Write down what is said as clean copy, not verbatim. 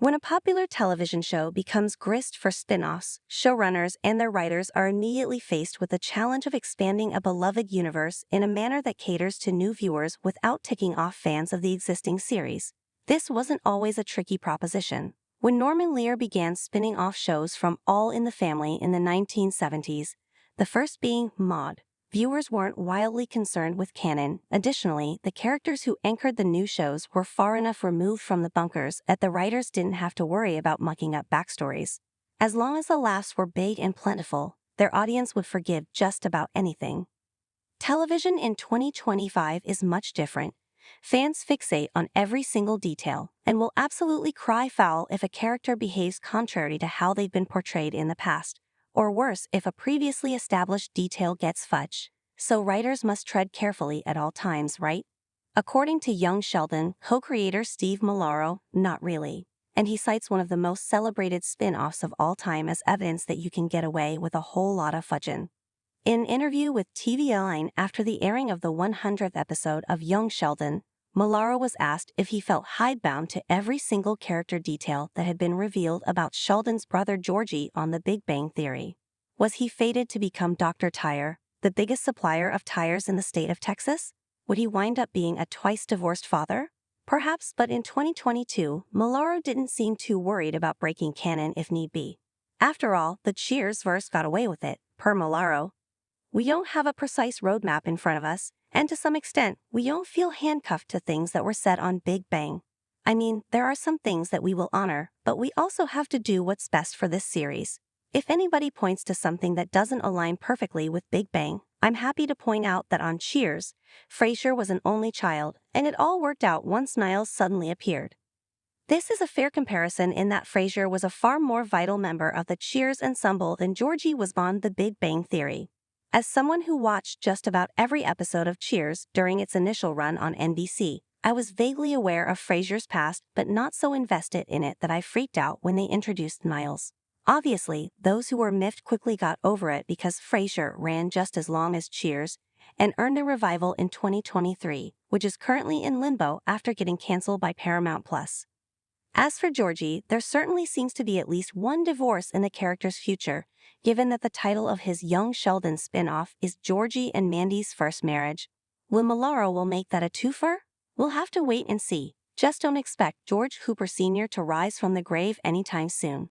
When a popular television show becomes grist for spin-offs, showrunners and their writers are immediately faced with the challenge of expanding a beloved universe in a manner that caters to new viewers without ticking off fans of the existing series. This wasn't always a tricky proposition. When Norman Lear began spinning off shows from All in the Family in the 1970s, the first being Maude, viewers weren't wildly concerned with canon. Additionally, the characters who anchored the new shows were far enough removed from the bunkers that the writers didn't have to worry about mucking up backstories. As long as the laughs were big and plentiful, their audience would forgive just about anything. Television in 2025 is much different. Fans fixate on every single detail and will absolutely cry foul if a character behaves contrary to how they've been portrayed in the past, or worse if a previously established detail gets fudged. So writers must tread carefully at all times, right? According to Young Sheldon co-creator Steve Malaro, not really. And he cites one of the most celebrated spin-offs of all time as evidence that you can get away with a whole lot of fudging. In an interview with TV9 after the airing of the 100th episode of Young Sheldon, Malaro was asked if he felt hidebound to every single character detail that had been revealed about Sheldon's brother Georgie on The Big Bang Theory. Was he fated to become Dr. Tire, the biggest supplier of tires in the state of Texas? Would he wind up being a twice-divorced father? Perhaps, but in 2022, Malaro didn't seem too worried about breaking canon if need be. After all, the Cheers verse got away with it, per Malaro. We don't have a precise roadmap in front of us, and to some extent, we don't feel handcuffed to things that were said on Big Bang. I mean, there are some things that we will honor, but we also have to do what's best for this series. If anybody points to something that doesn't align perfectly with Big Bang, I'm happy to point out that on Cheers, Frasier was an only child, and it all worked out once Niles suddenly appeared. This is a fair comparison in that Frasier was a far more vital member of the Cheers ensemble than Georgie was on The Big Bang Theory. As someone who watched just about every episode of Cheers during its initial run on NBC, I was vaguely aware of Frasier's past but not so invested in it that I freaked out when they introduced Niles. Obviously, those who were miffed quickly got over it because Frasier ran just as long as Cheers and earned a revival in 2023, which is currently in limbo after getting canceled by Paramount+. As for Georgie, there certainly seems to be at least one divorce in the character's future, given that the title of his Young Sheldon spin-off is Georgie and Mandy's First Marriage. Will Malaro will make that a twofer? We'll have to wait and see. Just don't expect George Hooper Sr. to rise from the grave anytime soon.